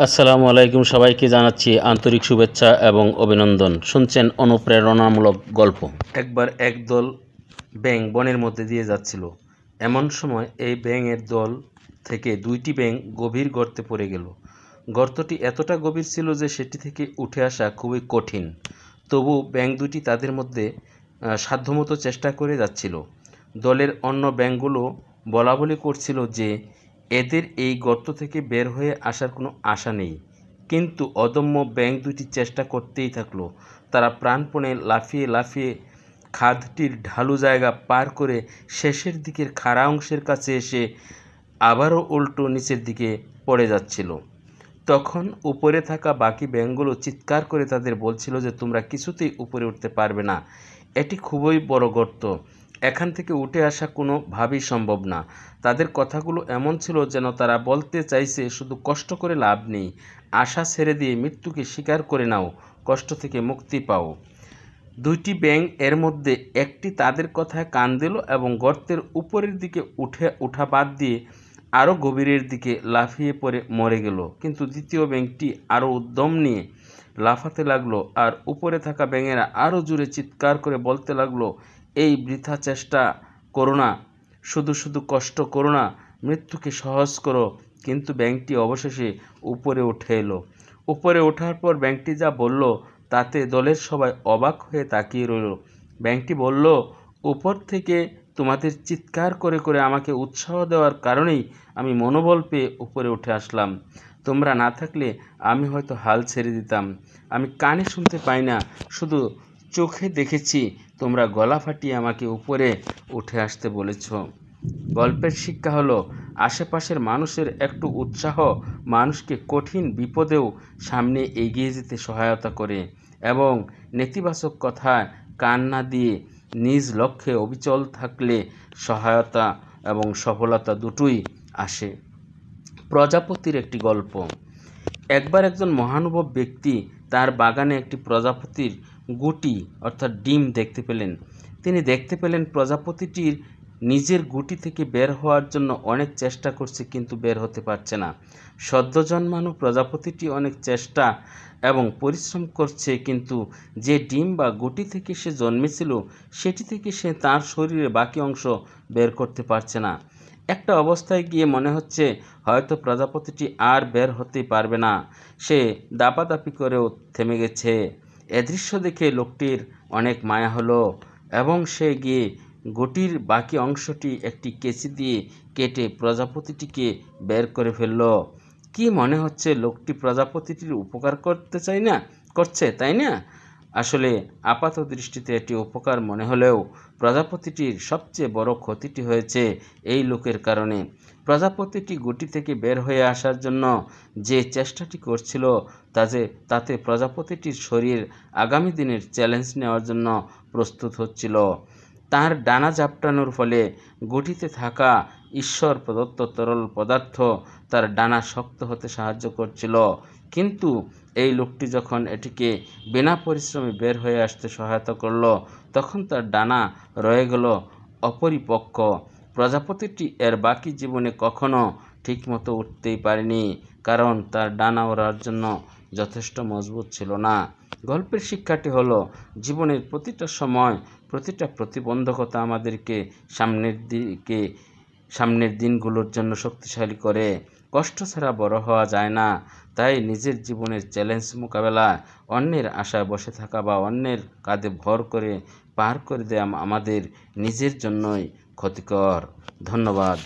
আসসালামু আলাইকুম, সবাইকে জানাচ্ছি আন্তরিক শুভেচ্ছা এবং অভিনন্দন। শুনছেন অনুপ্রেরণামূলক গল্প। একবার একদল ব্যাঙ বনের মধ্যে দিয়ে যাচ্ছিল। এমন সময় এই ব্যাঙের দল থেকে দুইটি ব্যাঙ গভীর গর্তে পড়ে গেল। গর্তটি এতটা গভীর ছিল যে সেটি থেকে উঠে আসা খুবই কঠিন। তবু ব্যাঙ দুটি তাদের মধ্যে সাধ্যমতো চেষ্টা করে যাচ্ছিল। দলের অন্য ব্যাঙগুলো বলাবলি করছিল যে এদের এই গর্ত থেকে বের হয়ে আসার কোনো আশা নেই, কিন্তু অদম্য ব্যাঙ দুটি চেষ্টা করতেই থাকলো। তারা প্রাণপণে লাফিয়ে লাফিয়ে খাদটির ঢালু জায়গা পার করে শেষের দিকের খাড়া অংশের কাছে এসে আবারও উল্টো নিচের দিকে পড়ে যাচ্ছিল। তখন উপরে থাকা বাকি ব্যাঙগুলো চিৎকার করে তাদের বলছিল যে তোমরা কিছুতেই উপরে উঠতে পারবে না, এটি খুবই বড় গর্ত, এখান থেকে উঠে আসা কোনোভাবেই সম্ভব না। তাদের কথাগুলো এমন ছিল যেন তারা বলতে চাইছে শুধু কষ্ট করে লাভ নেই, আশা ছেড়ে দিয়ে মৃত্যুকে স্বীকার করে নাও, কষ্ট থেকে মুক্তি পাও। দুইটি ব্যাঙ এর মধ্যে একটি তাদের কথায় কান দিল এবং গর্তের উপরের দিকে উঠা বাদ দিয়ে আরও গভীরের দিকে লাফিয়ে পড়ে মরে গেল। কিন্তু দ্বিতীয় ব্যাঙটি আরও উদ্যম নিয়ে লাফাতে লাগলো আর উপরে থাকা ব্যাঙেরা আরও জোরে চিৎকার করে বলতে লাগলো, এই বৃথা চেষ্টা করো না, শুধু শুধু কষ্ট করো না, মৃত্যুকে সহজ করো। কিন্তু ব্যাঙটি অবশেষে উপরে উঠে এলো। উপরে ওঠার পর ব্যাঙটি যা বলল তাতে দলের সবাই অবাক হয়ে তাকিয়ে রইল। ব্যাঙটি বলল, উপর থেকে তোমাদের চিৎকার করে করে আমাকে উৎসাহ দেওয়ার কারণেই আমি মনোবল পেয়ে উপরে উঠে আসলাম। তোমরা না থাকলে আমি হয়তো হাল ছেড়ে দিতাম। আমি কানে শুনতে পাই না, শুধু চোখে দেখেছি তোমরা গলা ফাটিয়ে আমাকে উপরে উঠে আসতে বলেছ। গল্পের শিক্ষা হলো, আশেপাশের মানুষের একটু উৎসাহ মানুষকে কঠিন বিপদেও সামনে এগিয়ে যেতে সহায়তা করে এবং নেতিবাচক কথায় কান না দিয়ে নিজ লক্ষ্যে অবিচল থাকলে সহায়তা এবং সফলতা দুটোই আসে। প্রজাপতির একটি গল্প। একবার একজন মহানুভব ব্যক্তি তার বাগানে একটি প্রজাপতির গুটি অর্থাৎ ডিম দেখতে পেলেন। তিনি দেখতে পেলেন প্রজাপতিটির নিজের গুটি থেকে বের হওয়ার জন্য অনেক চেষ্টা করছে, কিন্তু বের হতে পারছে না। সদ্য জন্মানো প্রজাপতিটি অনেক চেষ্টা এবং পরিশ্রম করছে, কিন্তু যে ডিম বা গুটি থেকে সে জন্মেছিল সেটি থেকে সে তার শরীরের বাকি অংশ বের করতে পারছে না। একটা অবস্থায় গিয়ে মনে হচ্ছে হয়তো প্রজাপতিটি আর বের হতে পারবে না, সে দাপাদাপি করেও থেমে গেছে। এ দৃশ্য দেখে লোকটির অনেক মায়া হলো এবং সে গিয়ে গুটির বাকি অংশটি একটি কেঁচি দিয়ে কেটে প্রজাপতিটিকে বের করে ফেলল। কি মনে হচ্ছে লোকটি প্রজাপতিটির উপকার করছে, তাই না? আসলে আপাত দৃষ্টিতে এটি উপকার মনে হলেও প্রজাপতিটির সবচেয়ে বড় ক্ষতিটি হয়েছে এই লোকের কারণে। প্রজাপতিটি গুটি থেকে বের হয়ে আসার জন্য যে চেষ্টাটি করছিল তাতে প্রজাপতিটির শরীর আগামী দিনের চ্যালেঞ্জ নেওয়ার জন্য প্রস্তুত হচ্ছিল। তার ডানা ঝাপটানোর ফলে গুটিতে থাকা ঈশ্বর প্রদত্ত তরল পদার্থ তার ডানা শক্ত হতে সাহায্য করছিল। কিন্তু এই লোকটি যখন এটিকে বিনা পরিশ্রমে বের হয়ে আসতে সহায়তা করল, তখন তার ডানা রয়ে গেল অপরিপক্ক। প্রজাপতিটি এর বাকি জীবনে কখনো ঠিকমতো উঠতেই পারেনি, কারণ তার ডানা ওড়ার জন্য যথেষ্ট মজবুত ছিল না। গল্পের শিক্ষাটি হলো, জীবনের প্রতিটা সময় প্রতিটা প্রতিবন্ধকতা আমাদেরকে সামনের দিনগুলোর জন্য শক্তিশালী করে। কষ্ট ছাড়া বড় হওয়া যায় না। তাই নিজের জীবনের চ্যালেঞ্জ মোকাবেলায় অন্যের আশায় বসে থাকা বা অন্যের কাঁধে ভর করে পার করে দেওয়া আমাদের নিজের জন্যই ক্ষতিকর। ধন্যবাদ।